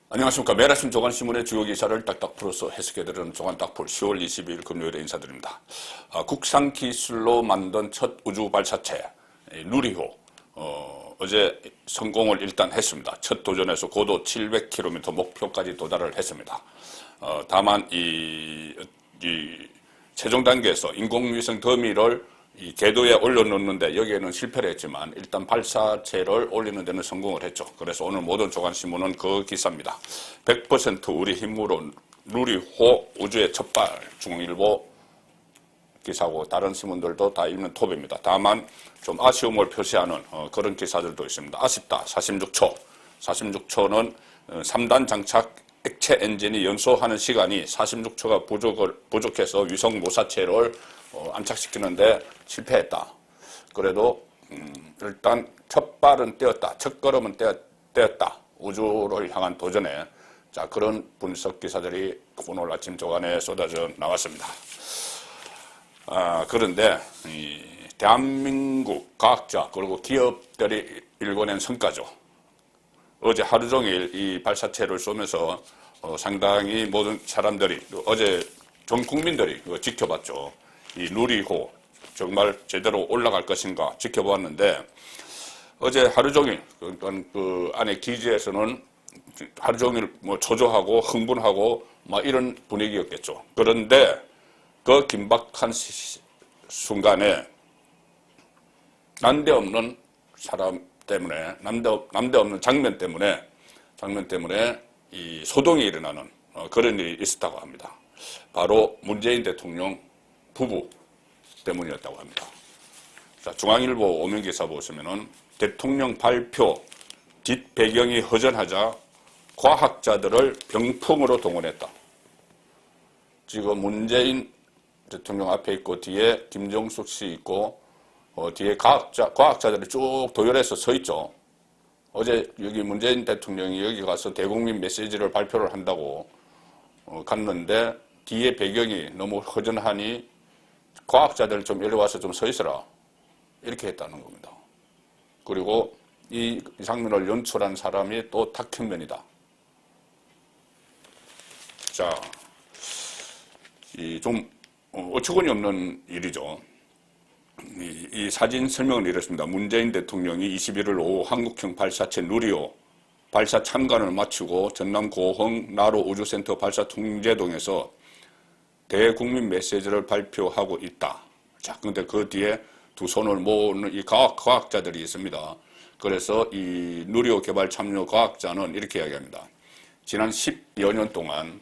안녕하십니까. 매일 아침 조간신문의 주요 기사를 딱딱 풀어서 해석해드리는 조간딱풀 10월 22일 금요일에 인사드립니다. 국산 기술로 만든 첫 우주 발사체 누리호 어제 성공을 일단 했습니다. 첫 도전에서 고도 700km 목표까지 도달을 했습니다. 다만 이 최종 단계에서 인공위성 더미를 이 궤도에 올려놓는데 여기에는 실패를 했지만 일단 발사체를 올리는 데는 성공을 했죠. 그래서 오늘 모든 조간신문은 그 기사입니다. 100% 우리 힘으로 누리호 우주의 첫발. 중앙일보 기사고 다른 신문들도 다 읽는 톱입니다. 다만 좀 아쉬움을 표시하는 그런 기사들도 있습니다. 아쉽다. 46초. 46초는 3단 장착 액체 엔진이 연소하는 시간이 46초가 부족해서 위성 모사체를 안착시키는데 실패했다. 그래도 일단 첫 발은 떼었다. 첫 걸음은 떼었다. 우주를 향한 도전에 자 그런 분석 기사들이 오늘 아침 조간에 쏟아져 나왔습니다. 그런데 대한민국 과학자 그리고 기업들이 일궈낸 성과죠. 어제 하루 종일 이 발사체를 쏘면서 상당히 모든 사람들이 어제 전 국민들이 지켜봤죠. 이 누리호 정말 제대로 올라갈 것인가 지켜보았는데 어제 하루 종일 그 안에 기지에서는 하루 종일 뭐 초조하고 흥분하고 막 이런 분위기였겠죠. 그런데 그 긴박한 순간에 난데없는 사람 때문에 난데없는 장면 때문에 이 소동이 일어나는 그런 일이 있었다고 합니다. 바로 문재인 대통령 부부 때문이었다고 합니다. 자, 중앙일보 오명기사 보시면은 대통령 발표 뒷배경이 허전하자 과학자들을 병풍으로 동원했다. 지금 문재인 대통령 앞에 있고 뒤에 김정숙 씨 있고 뒤에 과학자들이 쭉 도열해서 서 있죠. 어제 여기 문재인 대통령이 여기 가서 대국민 메시지를 발표를 한다고 갔는데 뒤에 배경이 너무 허전하니 과학자들 좀 이리 와서 좀 서 있어라. 이렇게 했다는 겁니다. 그리고 이 장면을 연출한 사람이 또 탁현면이다. 자, 좀 어처구니 없는 일이죠. 이 사진 설명은 이렇습니다. 문재인 대통령이 21일 오후 한국형 발사체 누리호 발사 참관을 마치고 전남 고흥 나로 우주센터 발사 통제동에서 대국민 메시지를 발표하고 있다. 자, 근데 그 뒤에 두 손을 모으는 이 과학자들이 있습니다. 그래서 이 누리호 개발 참여 과학자는 이렇게 이야기합니다. 지난 10여 년 동안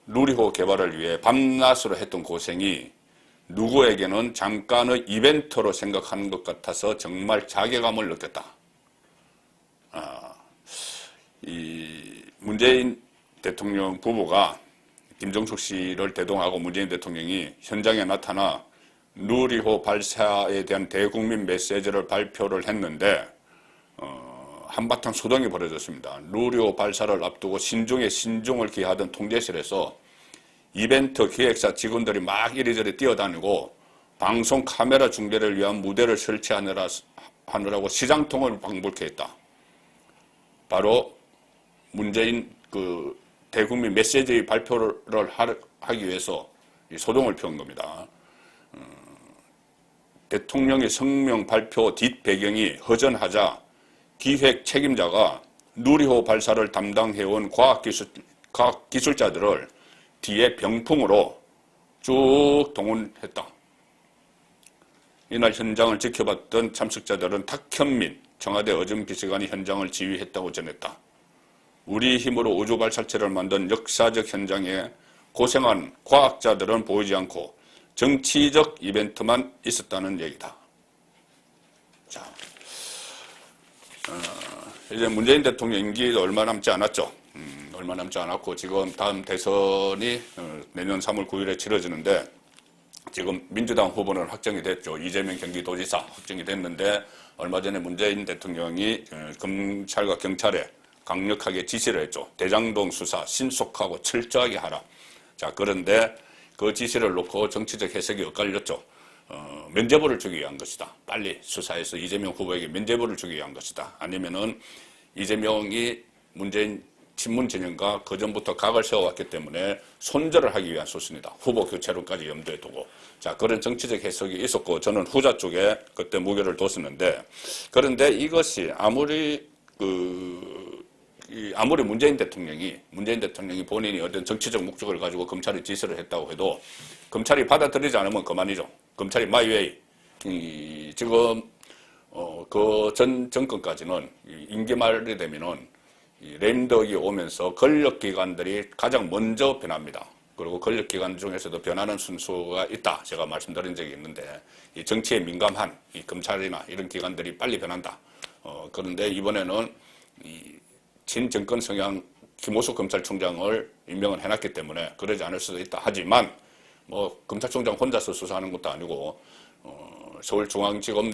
누리호 개발을 위해 밤낮으로 했던 고생이 누구에게는 잠깐의 이벤트로 생각하는 것 같아서 정말 자괴감을 느꼈다. 이 문재인 대통령 부부가 김정숙 씨를 대동하고 문재인 대통령이 현장에 나타나 누리호 발사에 대한 대국민 메시지를 발표를 했는데 한바탕 소동이 벌어졌습니다. 누리호 발사를 앞두고 신중에 신중을 기하던 통제실에서 이벤트 기획사 직원들이 막 이리저리 뛰어다니고 방송 카메라 중계를 위한 무대를 설치하느라고 시장통을 방불케 했다. 바로 문재인 그 대국민 메시지 발표를 하기 위해서 소동을 피운 겁니다. 대통령의 성명 발표 뒷배경이 허전하자 기획 책임자가 누리호 발사를 담당해온 과학기술자들을 뒤에 병풍으로 쭉 동원했다. 이날 현장을 지켜봤던 참석자들은 탁현민 청와대 어정비서관이 현장을 지휘했다고 전했다. 우리 힘으로 우주 발사체를 만든 역사적 현장에 고생한 과학자들은 보이지 않고 정치적 이벤트만 있었다는 얘기다. 자, 이제 문재인 대통령 임기도 얼마 남지 않았죠. 얼마 남지 않았고 지금 다음 대선이 내년 3월 9일에 치러지는데 지금 민주당 후보는 확정이 됐죠. 이재명 경기도지사 확정이 됐는데 얼마 전에 문재인 대통령이 검찰과 경찰에 강력하게 지시를 했죠. 대장동 수사 신속하고 철저하게 하라. 자, 그런데 그 지시를 놓고 정치적 해석이 엇갈렸죠. 면죄부를 주기 위한 것이다. 빨리 수사해서 이재명 후보에게 면죄부를 주기 위한 것이다. 아니면은 이재명이 문재인 친문 진영과 그전부터 각을 세워왔기 때문에 손절을 하기 위한 수순이다. 후보 교체론까지 염두에 두고. 자, 그런 정치적 해석이 있었고, 저는 후자 쪽에 그때 무게를 뒀었는데, 그런데 이것이 아무리 문재인 대통령이 본인이 어떤 정치적 목적을 가지고 검찰에 지시를 했다고 해도, 검찰이 받아들이지 않으면 그만이죠. 검찰이 마이웨이. 지금, 그 전 정권까지는 임기 말이 되면은 램덕이 오면서 권력기관들이 가장 먼저 변합니다. 그리고 권력기관 중에서도 변하는 순서가 있다. 제가 말씀드린 적이 있는데, 이 정치에 민감한 이 검찰이나 이런 기관들이 빨리 변한다. 그런데 이번에는 이 친정권 성향 김호수 검찰총장을 임명을 해놨기 때문에 그러지 않을 수도 있다. 하지만 뭐 검찰총장 혼자서 수사하는 것도 아니고 서울중앙지검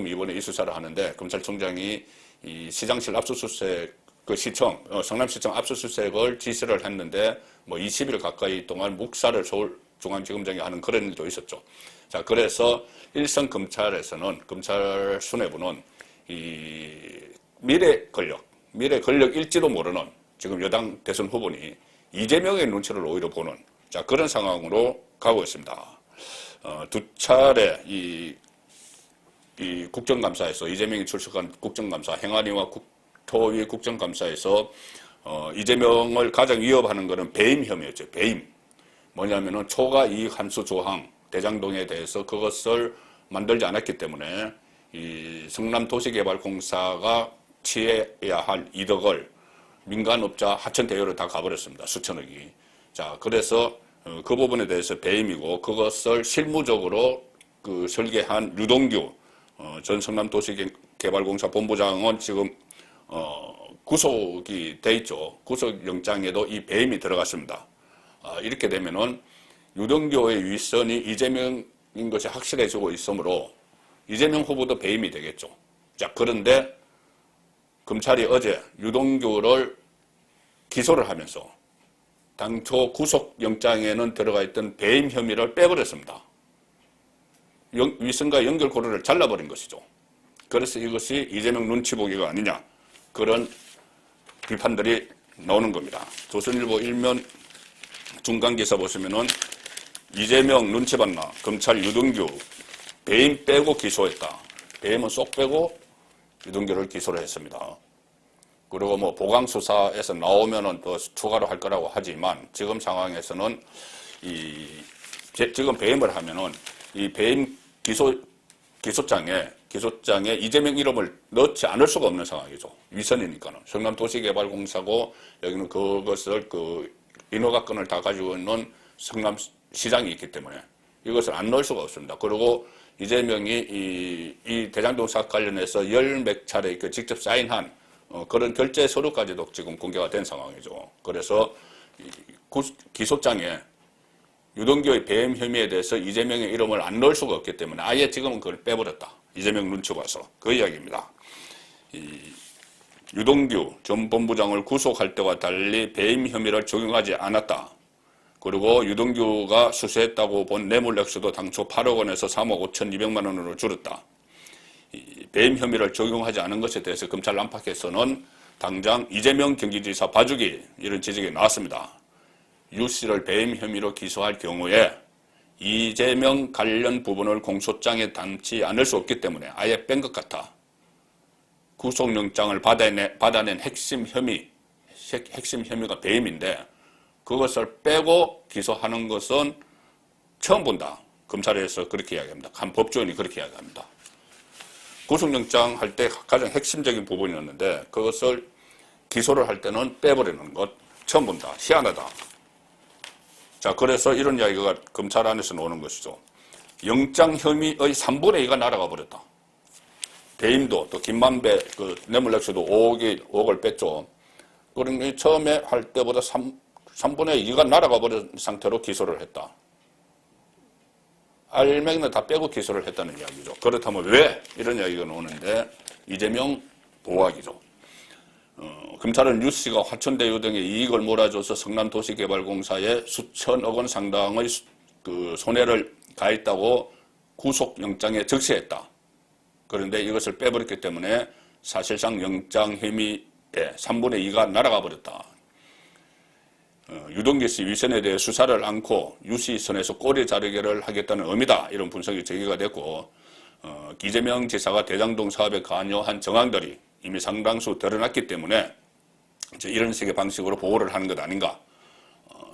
이번에 이 수사를 하는데 검찰총장이 이 시장실 압수수색 그 시청 성남시청 압수수색을 지시를 했는데 뭐 20일 가까이 동안 묵사를 서울중앙지검장이 하는 그런 일도 있었죠. 자, 그래서 일선 검찰에서는 검찰 수뇌부는 이 미래 권력일지도 모르는 지금 여당 대선 후보니 이재명의 눈치를 오히려 보는 자 그런 상황으로 가고 있습니다. 두 차례 이 국정감사에서 이재명이 출석한 국정감사 행안위와 국토위 국정감사에서 이재명을 가장 위협하는 것은 배임 혐의였죠. 배임. 뭐냐면은 초과 이익 함수 조항 대장동에 대해서 그것을 만들지 않았기 때문에 이 성남도시개발공사가 취해야 할 이득을 민간업자 하천 대여로 다 가버렸습니다. 수천억이. 자, 그래서 그 부분에 대해서 배임이고 그것을 실무적으로 설계한 유동규 전 성남도시개발공사 본부장은 지금 구속이 돼 있죠. 구속영장에도 이 배임이 들어갔습니다. 이렇게 되면은 유동규의 윗선이 이재명인 것이 확실해지고 있으므로 이재명 후보도 배임이 되겠죠. 자, 그런데 검찰이 어제 유동규를 기소를 하면서 당초 구속영장에는 들어가 있던 배임 혐의를 빼버렸습니다. 윗선과 연결고리를 잘라버린 것이죠. 그래서 이것이 이재명 눈치 보기가 아니냐 그런 비판들이 나오는 겁니다. 조선일보 일면 중간기사 보시면은 이재명 눈치 봤나 검찰 유동규 배임 빼고 기소했다. 배임은 쏙 빼고 유동규를 기소를 했습니다. 그리고 뭐 보강수사에서 나오면은 또 추가로 할 거라고 하지만 지금 상황에서는 지금 배임을 하면은 이 배임 기소장에 이재명 이름을 넣지 않을 수가 없는 상황이죠. 위선이니까는. 성남도시개발공사고 여기는 그것을 인허가권을 다 가지고 있는 성남시장이 있기 때문에 이것을 안 넣을 수가 없습니다. 그리고 이재명이 이 대장동 사업 관련해서 열 몇 차례 직접 사인한 그런 결제 서류까지도 지금 공개가 된 상황이죠. 그래서 기소장에 유동규의 배임 혐의에 대해서 이재명의 이름을 안 넣을 수가 없기 때문에 아예 지금은 그걸 빼버렸다. 이재명 눈치 봐서 그 이야기입니다. 유동규 전 본부장을 구속할 때와 달리 배임 혐의를 적용하지 않았다. 그리고 유동규가 수수했다고 본 뇌물액수도 당초 8억 원에서 3억 5,200만 원으로 줄었다. 배임 혐의를 적용하지 않은 것에 대해서 검찰 안팎에서는 당장 이재명 경기지사 봐주기 이런 지적이 나왔습니다. 유 씨를 배임 혐의로 기소할 경우에 이재명 관련 부분을 공소장에 담지 않을 수 없기 때문에 아예 뺀 것 같아. 구속영장을 받아낸 핵심 혐의가 배임인데 그것을 빼고 기소하는 것은 처음 본다. 검찰에서 그렇게 이야기합니다. 한 법조인이 그렇게 이야기합니다. 구속영장 할 때 가장 핵심적인 부분이었는데 그것을 기소를 할 때는 빼버리는 것 처음 본다. 희한하다. 자, 그래서 이런 이야기가 검찰 안에서 나오는 것이죠. 영장 혐의의 3분의 2가 날아가 버렸다. 배임도 또 김만배 뇌물액수도 5억을 뺐죠. 그러니 처음에 할 때보다 3분의 2가 날아가 버린 상태로 기소를 했다. 알맹이는 다 빼고 기소를 했다는 이야기죠. 그렇다면 왜? 이런 이야기가 나오는데 이재명 보호하기죠. 검찰은 유 씨가 화천대유 등의 이익을 몰아줘서 성남도시개발공사에 수천억 원 상당의 손해를 가했다고 구속영장에 적시했다. 그런데 이것을 빼버렸기 때문에 사실상 영장 혐의 3분의 2가 날아가 버렸다. 유동규 씨 위선에 대해 수사를 않고 유시선에서 꼬리 자르기를 하겠다는 의미다. 이런 분석이 제기가 됐고, 이재명 지사가 대장동 사업에 관여한 정황들이 이미 상당수 드러났기 때문에 이제 이런 식의 방식으로 보호를 하는 것 아닌가.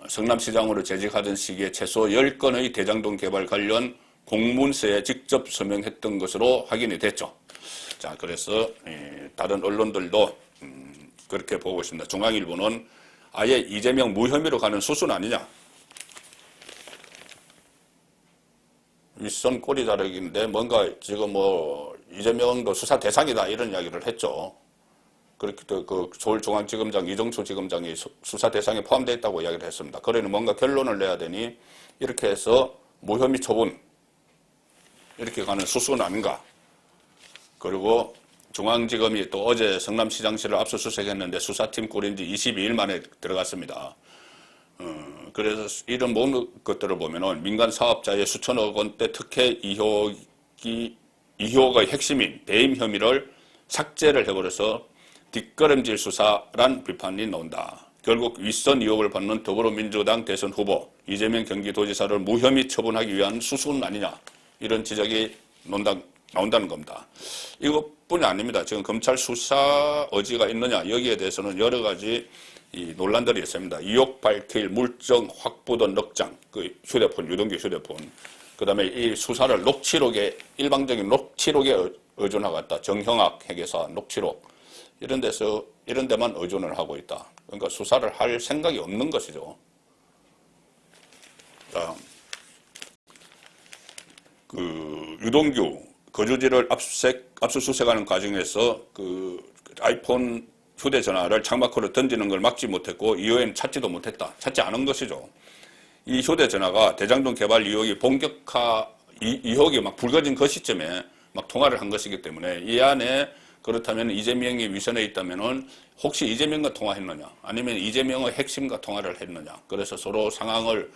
성남시장으로 재직하던 시기에 최소 10건의 대장동 개발 관련 공문서에 직접 서명했던 것으로 확인이 됐죠. 자, 그래서 다른 언론들도 그렇게 보고 있습니다. 중앙일보는 아예 이재명 무혐의로 가는 수순 아니냐. 윗선 꼬리 자르기인데 뭔가 지금 뭐 이재명도 수사 대상이다 이런 이야기를 했죠. 그렇게 그 서울중앙지검장 이정수 지검장이 수사 대상에 포함되어 있다고 이야기를 했습니다. 그러니 뭔가 결론을 내야 되니 이렇게 해서 무혐의 처분 이렇게 가는 수순 아닌가. 그리고 중앙지검이 또 어제 성남시장실을 압수수색했는데 수사팀 꾸린 지 22일 만에 들어갔습니다. 그래서 이런 모든 것들을 보면은 민간 사업자의 수천억 원대 특혜 의혹의 핵심인 배임 혐의를 삭제를 해버려서 뒷걸음질 수사란 비판이 나온다. 결국 윗선 의혹을 받는 더불어민주당 대선 후보 이재명 경기도지사를 무혐의 처분하기 위한 수순 아니냐. 이런 지적이 나온다는 겁니다. 이것뿐이 아닙니다. 지금 검찰 수사 의지가 있느냐 여기에 대해서는 여러 가지 논란들이 있습니다. 의혹 밝힐 물증 확보된 넉장, 그 휴대폰, 유동규 휴대폰, 그 다음에 이 수사를 녹취록에 일방적인 녹취록에 의존하고 있다. 정형학 회계사 녹취록 이런 데만 의존을 하고 있다. 그러니까 수사를 할 생각이 없는 것이죠. 그 유동규 거주지를 압수수색하는 과정에서 그 아이폰 휴대전화를 창밖으로 던지는 걸 막지 못했고 이후에는 찾지도 못했다. 찾지 않은 것이죠. 이 휴대전화가 대장동 개발 의혹이 의혹이 막 불거진 그 시점에 막 통화를 한 것이기 때문에 이 안에 그렇다면 이재명이 위선에 있다면은 혹시 이재명과 통화했느냐 아니면 이재명의 핵심과 통화를 했느냐 그래서 서로 상황을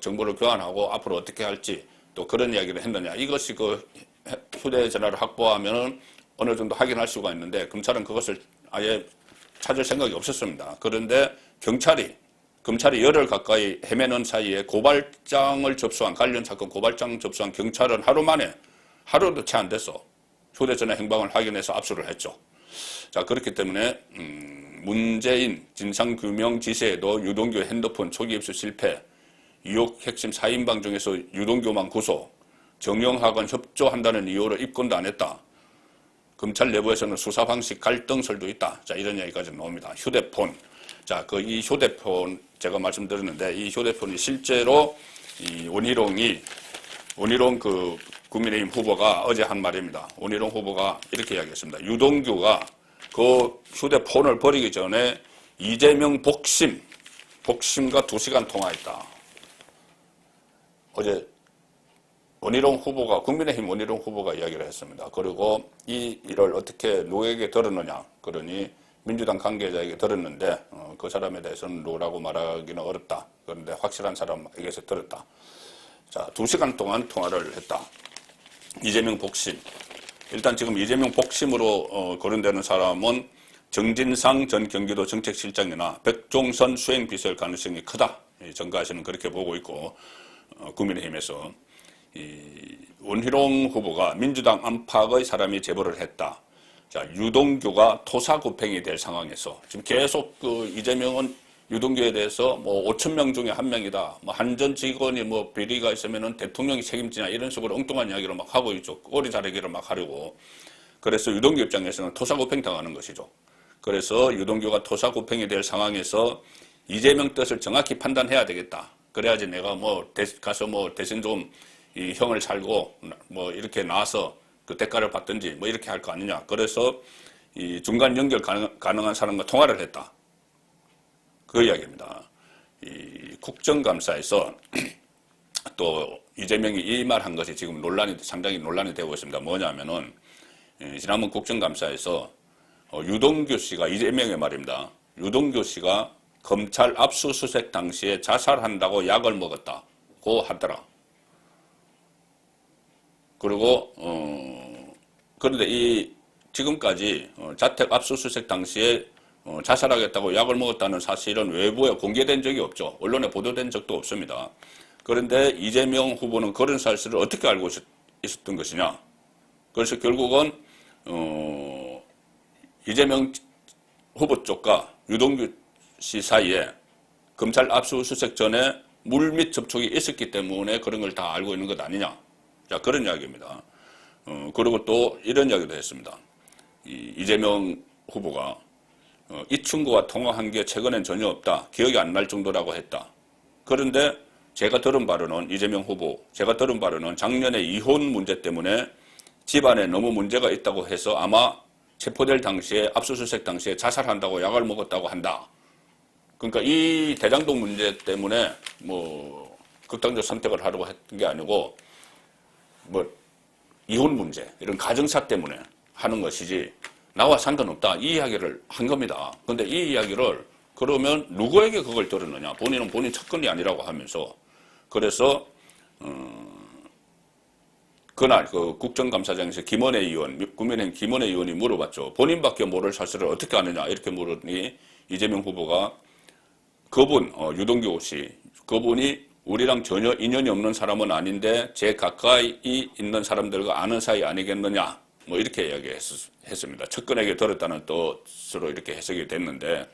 정보를 교환하고 앞으로 어떻게 할지 또 그런 이야기를 했느냐 이것이 그 휴대전화를 확보하면은 어느 정도 확인할 수가 있는데 검찰은 그것을 아예 찾을 생각이 없었습니다. 그런데 검찰이 열흘 가까이 헤매는 사이에 고발장을 접수한 관련 사건 고발장 접수한 경찰은 하루도 채 안 돼서 휴대전화 행방을 확인해서 압수를 했죠. 자, 그렇기 때문에 문재인 진상규명 지시에도 유동규 핸드폰 초기 입수 실패, 의혹 핵심 4인방 중에서 유동규만 구속, 정영학은 협조한다는 이유로 입건도 안 했다. 검찰 내부에서는 수사 방식 갈등설도 있다. 자, 이런 이야기까지 나옵니다. 휴대폰. 자, 이 휴대폰 제가 말씀드렸는데 이 휴대폰이 실제로 이 원희룡 그 국민의힘 후보가 어제 한 말입니다. 원희룡 후보가 이렇게 이야기했습니다. 유동규가 그 휴대폰을 버리기 전에 이재명 복심과 2시간 통화했다. 어제 국민의힘 원희룡 후보가 이야기를 했습니다. 그리고 이 일을 어떻게 누구에게 들었느냐. 그러니 민주당 관계자에게 들었는데 그 사람에 대해서는 누구라고 말하기는 어렵다. 그런데 확실한 사람에게서 들었다. 자, 2시간 동안 통화를 했다. 이재명 복심. 일단 지금 이재명 복심으로 거론되는 사람은 정진상 전 경기도 정책실장이나 백종선 수행비서일 가능성이 크다. 전가시는 그렇게 보고 있고 국민의힘에서 원희룡 후보가 민주당 안팎의 사람이 제보를 했다. 자, 유동규가 토사구팽이 될 상황에서 지금 계속 이재명은 유동규에 대해서 뭐 5,000명 중에 한 명이다. 뭐 한 전 직원이 뭐 비리가 있으면은 대통령이 책임지냐 이런 식으로 엉뚱한 이야기를 막 하고 있죠. 꼬리 자르기를 막 하려고. 그래서 유동규 입장에서는 토사구팽 당하는 것이죠. 그래서 유동규가 토사구팽이 될 상황에서 이재명 뜻을 정확히 판단해야 되겠다. 그래야지 내가 가서 대신 좀 이 형을 살고 뭐 이렇게 나와서 그 대가를 받든지 뭐 이렇게 할 거 아니냐. 그래서 이 중간 연결 가능한 사람과 통화를 했다. 그 이야기입니다. 이 국정감사에서 또 이재명이 이 말 한 것이 지금 상당히 논란이 되고 있습니다. 뭐냐면은 지난번 국정감사에서 유동규 씨가 이재명의 말입니다. 유동규 씨가 검찰 압수수색 당시에 자살한다고 약을 먹었다고 하더라. 그리고 그런데 지금까지 자택 압수수색 당시에 자살하겠다고 약을 먹었다는 사실은 외부에 공개된 적이 없죠. 언론에 보도된 적도 없습니다. 그런데 이재명 후보는 그런 사실을 어떻게 알고 있었던 것이냐. 그래서 결국은 이재명 후보 쪽과 유동규 씨 사이에 검찰 압수수색 전에 물밑 접촉이 있었기 때문에 그런 걸 다 알고 있는 것 아니냐. 자, 그런 이야기입니다. 그리고 또 이런 이야기도 했습니다. 이재명 후보가 이 친구와 통화한 게 최근엔 전혀 없다. 기억이 안 날 정도라고 했다. 그런데 제가 들은 바로는 이재명 후보, 제가 들은 바로는 작년에 이혼 문제 때문에 집안에 너무 문제가 있다고 해서 아마 체포될 당시에 압수수색 당시에 자살한다고 약을 먹었다고 한다. 그러니까 이 대장동 문제 때문에 뭐 극단적 선택을 하려고 했던 게 아니고 뭐 이혼 문제 이런 가정사 때문에 하는 것이지 나와 상관없다 이 이야기를 한 겁니다. 그런데 이 이야기를 그러면 누구에게 그걸 들었느냐? 본인은 본인 측근이 아니라고 하면서 그래서 그날 그 국정감사장에서 김원혜 의원, 국민의힘 김원혜 의원이 물어봤죠. 본인밖에 모를 사실을 어떻게 아느냐 이렇게 물으니 이재명 후보가 그분 유동규 씨 그분이 우리랑 전혀 인연이 없는 사람은 아닌데 제 가까이 있는 사람들과 아는 사이 아니겠느냐 뭐 이렇게 이야기했습니다. 측근에게 들었다는 뜻으로 이렇게 해석이 됐는데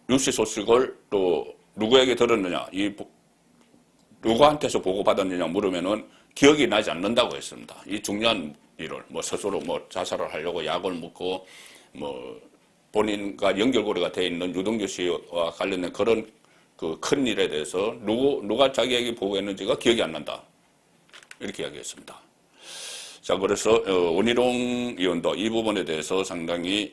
뉴스 소식을 또 누구에게 들었느냐 누구한테서 보고받았느냐 물으면은 기억이 나지 않는다고 했습니다. 이 중요한 일을 뭐 스스로 뭐 자살을 하려고 약을 먹고 뭐 본인과 연결고리가 되어 있는 유동규 씨와 관련된 그런 그 큰 일에 대해서 누가 자기에게 보고했는지가 기억이 안 난다. 이렇게 이야기했습니다. 자, 그래서 원희룡 의원도 이 부분에 대해서 상당히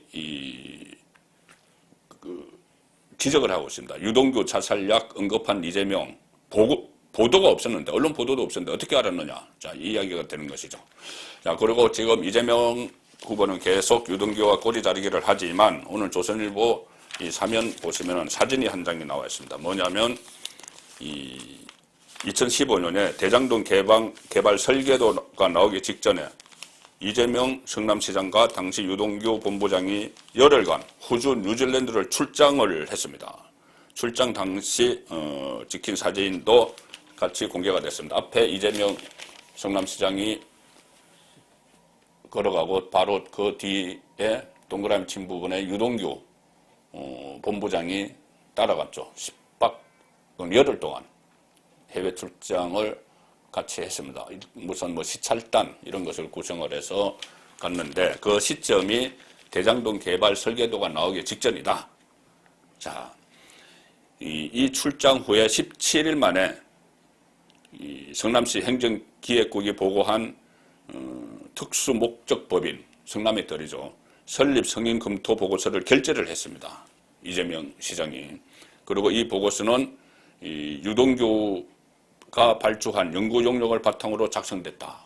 지적을 하고 있습니다. 유동규 자살약 언급한 이재명 보도가 없었는데 언론 보도도 없었는데 어떻게 알았느냐. 자, 이 이야기가 되는 것이죠. 자, 그리고 지금 이재명 후보는 계속 유동규와 꼬리 자르기를 하지만 오늘 조선일보 이 사면 보시면은 사진이 한 장이 나와 있습니다. 뭐냐면 2015년에 대장동 개발 설계도가 나오기 직전에 이재명 성남시장과 당시 유동규 본부장이 열흘간 호주, 뉴질랜드를 출장을 했습니다. 출장 당시 찍힌 사진도 같이 공개가 됐습니다. 앞에 이재명 성남시장이 걸어가고 바로 그 뒤에 동그라미 친 부분에 유동규 본부장이 따라갔죠. 10박 열흘 동안 해외 출장을 같이 했습니다. 무슨 뭐 시찰단 이런 것을 구성을 해서 갔는데 그 시점이 대장동 개발 설계도가 나오기 직전이다. 자, 이 출장 후에 17일 만에 이 성남시 행정기획국이 보고한 특수목적법인 성남의 떨이죠. 설립 승인 검토 보고서를 결재를 했습니다. 이재명 시장이. 그리고 이 보고서는 이 유동규가 발주한 연구 용역을 바탕으로 작성됐다.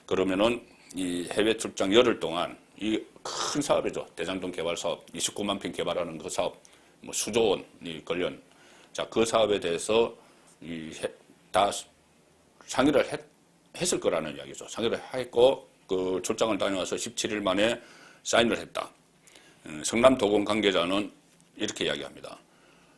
그러면은 이 해외 출장 열흘 동안 이 큰 사업이죠. 대장동 개발 사업, 29만 평 개발하는 그 사업, 뭐 수조 원이 관련. 자, 그 사업에 대해서 다 상의를 했을 거라는 이야기죠. 상의를 했고 그 출장을 다녀와서 17일 만에 사인을 했다. 성남도공 관계자는 이렇게 이야기합니다.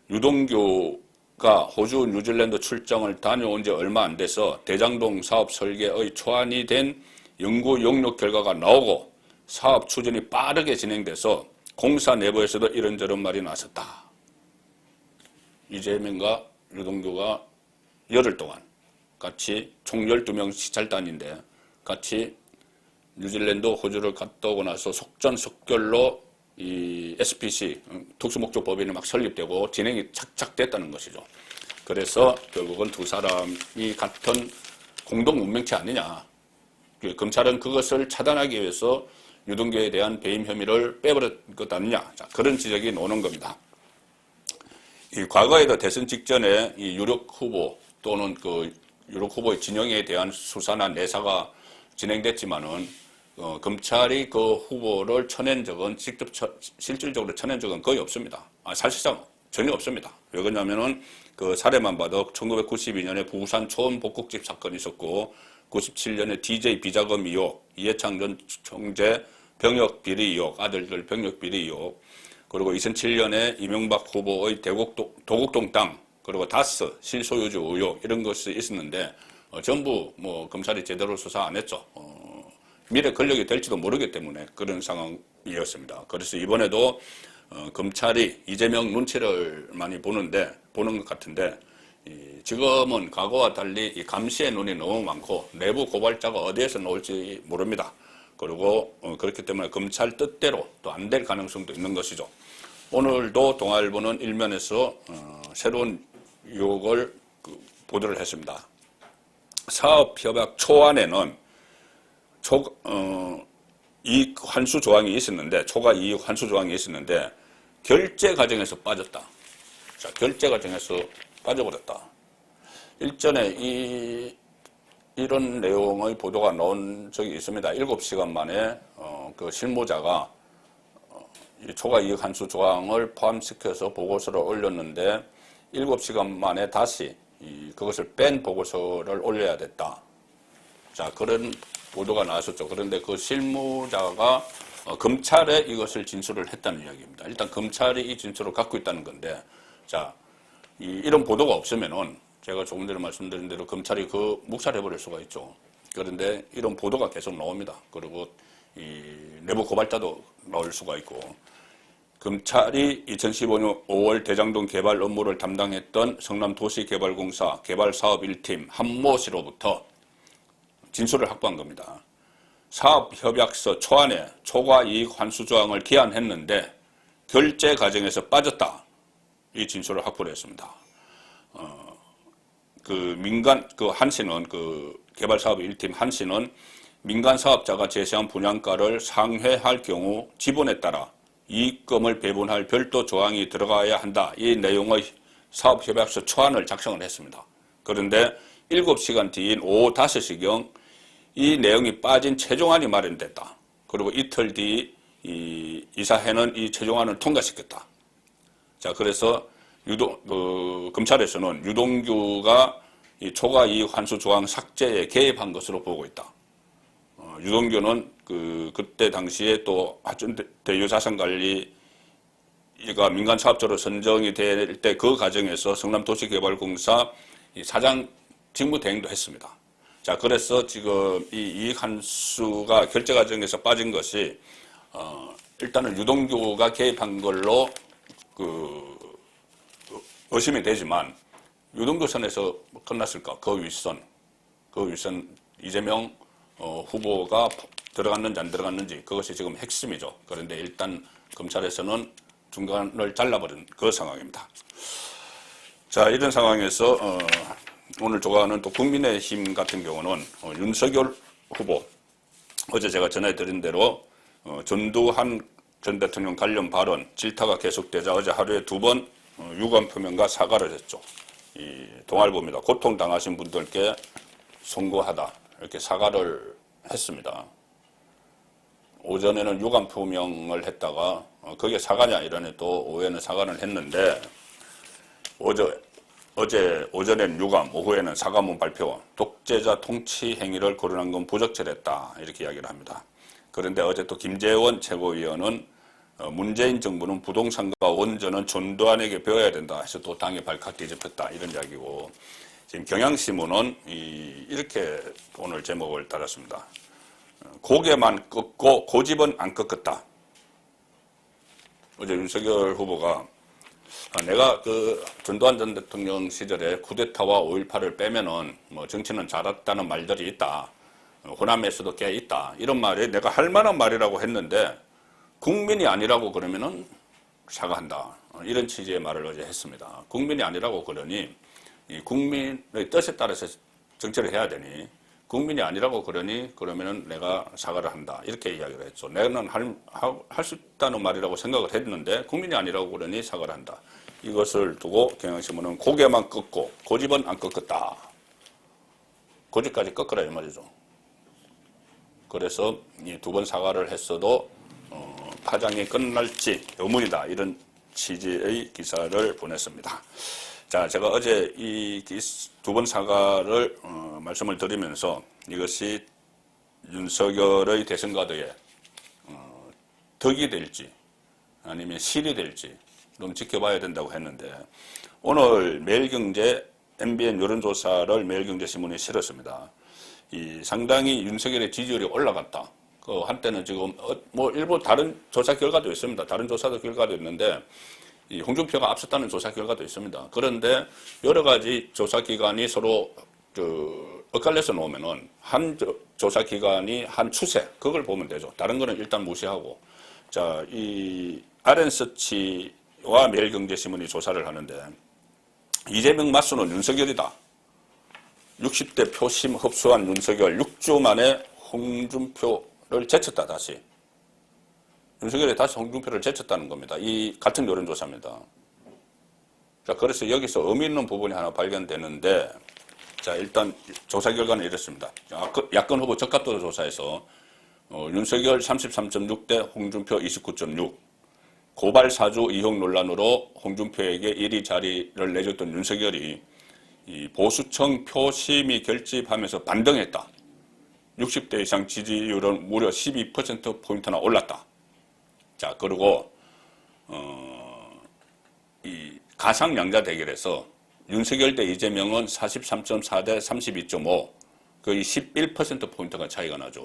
유동규가 호주, 뉴질랜드 출장을 다녀온 지 얼마 안 돼서 대장동 사업 설계의 초안이 된 연구 용역 결과가 나오고 사업 추진이 빠르게 진행돼서 공사 내부에서도 이런저런 말이 나섰다. 이재명과 유동규가 열흘 동안 같이 총 12명 시찰단인데 같이 뉴질랜드, 호주를 갔다 오고 나서 속전속결로 이 SPC, 특수목적법인이 막 설립되고 진행이 착착 됐다는 것이죠. 그래서 결국은 두 사람이 같은 공동 운명체 아니냐. 검찰은 그것을 차단하기 위해서 유동규에 대한 배임 혐의를 빼버릴 것 아니냐. 자, 그런 지적이 나오는 겁니다. 이 과거에도 대선 직전에 이 유력 후보 또는 그 유력 후보의 진영에 대한 수사나 내사가 진행됐지만은 검찰이 그 후보를 쳐낸 적은 실질적으로 쳐낸 적은 거의 없습니다. 사실상 전혀 없습니다. 왜 그러냐면은 그 사례만 봐도 1992년에 부산 초원 복국집 사건이 있었고 97년에 DJ 비자금 의혹, 이해창 전 총재 병역 비리 의혹, 아들들 병역 비리 의혹, 그리고 2007년에 이명박 후보의 도곡동 땅, 그리고 다스 실소유주 의혹 이런 것이 있었는데 전부 뭐 검찰이 제대로 수사 안 했죠. 미래 권력이 될지도 모르기 때문에 그런 상황이었습니다. 그래서 이번에도 검찰이 이재명 눈치를 많이 보는 것 같은데 지금은 과거와 달리 이 감시의 눈이 너무 많고 내부 고발자가 어디에서 나올지 모릅니다. 그리고 그렇기 때문에 검찰 뜻대로 또 안 될 가능성도 있는 것이죠. 오늘도 동아일보는 일면에서 새로운 의혹을 보도를 했습니다. 사업협약 초안에는 이익 환수 조항이 있었는데, 초과 이익 환수 조항이 있었는데 결제 과정에서 빠졌다. 자, 결제 과정에서 빠져버렸다. 일전에 이런 내용의 보도가 나온 적이 있습니다. 7시간 만에 그 실무자가 이 초과 이익 환수 조항을 포함시켜서 보고서를 올렸는데 7시간 만에 다시 그것을 뺀 보고서를 올려야 됐다. 자, 그런 보도가 나왔었죠. 그런데 그 실무자가 검찰에 이것을 진술을 했다는 이야기입니다. 일단 검찰이 이 진술을 갖고 있다는 건데, 자, 이런 보도가 없으면은 제가 조금 전에 말씀드린 대로 검찰이 그 묵살해버릴 수가 있죠. 그런데 이런 보도가 계속 나옵니다. 그리고 이 내부 고발자도 나올 수가 있고, 검찰이 2015년 5월 대장동 개발 업무를 담당했던 성남도시개발공사 개발사업 1팀 한모 씨로부터 진술을 확보한 겁니다. 사업협약서 초안에 초과 이익 환수 조항을 기한했는데 결제 과정에서 빠졌다. 이 진술을 확보를 했습니다. 한 씨는 개발사업 1팀 한 씨는 민간 사업자가 제시한 분양가를 상회할 경우 지분에 따라 이익금을 배분할 별도 조항이 들어가야 한다. 이 내용의 사업협약서 초안을 작성을 했습니다. 그런데 7시간 뒤인 오후 5시경 이 내용이 빠진 최종안이 마련됐다. 그리고 이틀 뒤 이사회는 이 최종안을 통과시켰다. 자, 그래서 검찰에서는 유동규가 이 초과 이익 환수 조항 삭제에 개입한 것으로 보고 있다. 유동규는 그때 당시에 또 대유자산관리가 민간 사업자로 선정이 될 때 그 과정에서 성남도시개발공사 사장 직무 대행도 했습니다. 자, 그래서 지금 이 이익 환수가 결제 과정에서 빠진 것이 일단은 유동규가 개입한 걸로 의심이 되지만 유동규 선에서 끝났을까? 그 윗선 이재명 후보가 들어갔는지 안 들어갔는지 그것이 지금 핵심이죠. 그런데 일단 검찰에서는 중간을 잘라버린 그 상황입니다. 자, 이런 상황에서 오늘 조가는 또 국민의힘 같은 경우는 윤석열 후보 어제 제가 전해드린 대로 전두환 전 대통령 관련 발언 질타가 계속되자 어제 하루에 2번 유감 표명과 사과를 했죠. 이 동아일보입니다. 고통당하신 분들께 송구하다 이렇게 사과를 했습니다. 오전에는 유감 표명을 했다가 그게 사과냐 이러니 또 오후에는 사과를 했는데 어제 오전에는 유감, 오후에는 사과문 발표, 독재자 통치 행위를 거론한 건 부적절했다 이렇게 이야기를 합니다. 그런데 어제 또 김재원 최고위원은 문재인 정부는 부동산과 원전은 전두환에게 배워야 된다 해서 또 당에 발칵 뒤집혔다 이런 이야기고, 지금 경향신문은 이렇게 오늘 제목을 달았습니다. 고개만 꺾고 고집은 안 꺾었다. 어제 윤석열 후보가 내가 전두환 전 대통령 시절에 쿠데타와 5.18을 빼면은 뭐 정치는 잘했다는 말들이 있다. 호남에서도 꽤 있다. 이런 말이 내가 할 만한 말이라고 했는데 국민이 아니라고 그러면은 사과한다. 이런 취지의 말을 어제 했습니다. 국민이 아니라고 그러니 이 국민의 뜻에 따라서 정치를 해야 되니 국민이 아니라고 그러면은 내가 사과를 한다. 이렇게 이야기를 했죠. 내는 할 수 있다는 말이라고 생각을 했는데 국민이 아니라고 그러니 사과를 한다. 이것을 두고 경향신문은 고개만 꺾고 고집은 안 꺾었다. 고집까지 꺾으라 이 말이죠. 그래서 이 2번 사과를 했어도 파장이 끝날지 의문이다. 이런 취지의 기사를 보냈습니다. 자, 제가 어제 이 2번 사과를 말씀을 드리면서 이것이 윤석열의 대선 가드에 덕이 될지 아니면 실이 될지 좀 지켜봐야 된다고 했는데 오늘 매일경제 MBN 여론조사를 매일경제신문에 실었습니다. 상당히 윤석열의 지지율이 올라갔다. 한때는 지금 뭐 일부 다른 조사 결과도 있습니다. 다른 조사도 결과도 있는데 홍준표가 앞섰다는 조사 결과도 있습니다. 그런데 여러 가지 조사 기관이 서로 엇갈려서 놓으면은 한 조사 기관이 한 추세 그걸 보면 되죠. 다른 거는 일단 무시하고 자, 이 RN서치와 매일경제신문이 조사를 하는데 이재명 맞수는 윤석열이다. 60대 표심 흡수한 윤석열 6주 만에 홍준표를 제쳤다. 다시 윤석열이 다시 홍준표를 제쳤다는 겁니다. 이 같은 여론조사입니다. 자, 그래서 여기서 의미 있는 부분이 하나 발견되는데 자, 일단 조사 결과는 이렇습니다. 야권 후보 적합도 조사에서 윤석열 33.6 대 홍준표 29.6 고발 사주 의혹 논란으로 홍준표에게 1위 자리를 내줬던 윤석열이 이 보수층 표심이 결집하면서 반등했다. 60대 이상 지지율은 무려 12%포인트나 올랐다. 자, 그리고 이 가상양자 대결에서 윤석열 대 이재명은 43.4 대 32.5 거의 11%포인트가 차이가 나죠.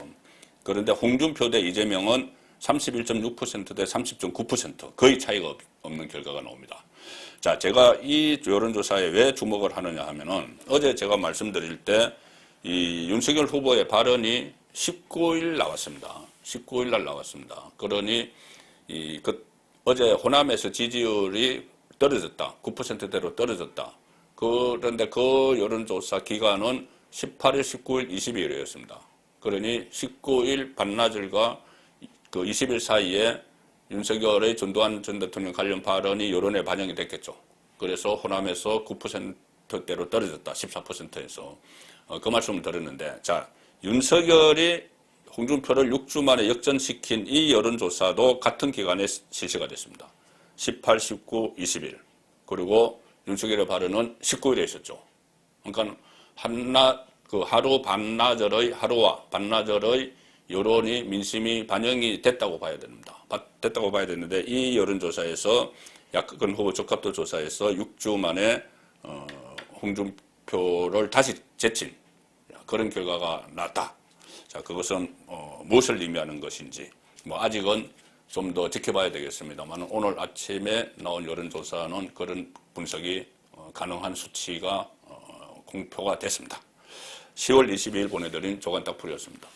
그런데 홍준표 대 이재명은 31.6% 대 30.9% 거의 차이가 없는 결과가 나옵니다. 자, 제가 이 여론조사에 왜 주목을 하느냐 하면은 어제 제가 말씀드릴 때 이 윤석열 후보의 발언이 19일 나왔습니다. 19일 날 나왔습니다. 그러니 어제 호남에서 지지율이 떨어졌다. 9%대로 떨어졌다. 그런데 그 여론조사 기간은 18일, 19일, 22일이었습니다. 그러니 19일 반나절과 그 20일 사이에 윤석열의 전두환 전 대통령 관련 발언이 여론에 반영이 됐겠죠. 그래서 호남에서 9%대로 떨어졌다. 14%에서. 그 말씀을 드렸는데, 자, 윤석열이 홍준표를 6주 만에 역전시킨 이 여론조사도 같은 기간에 실시가 됐습니다. 18, 19, 20일. 그리고 윤석열의 발언은 19일에 있었죠. 그러니까 하루 반나절의 하루와 반나절의 여론이 민심이 반영이 됐다고 봐야 됩니다. 됐다고 봐야 되는데 이 여론조사에서 야권 후보 적합도 조사에서 6주 만에 홍준표를 다시 제친 그런 결과가 났다. 자, 그것은 무엇을 의미하는 것인지 뭐 아직은 좀 더 지켜봐야 되겠습니다만 오늘 아침에 나온 여론조사는 그런 분석이 가능한 수치가 공표가 됐습니다. 10월 22일 보내드린 조간딱풀이었습니다.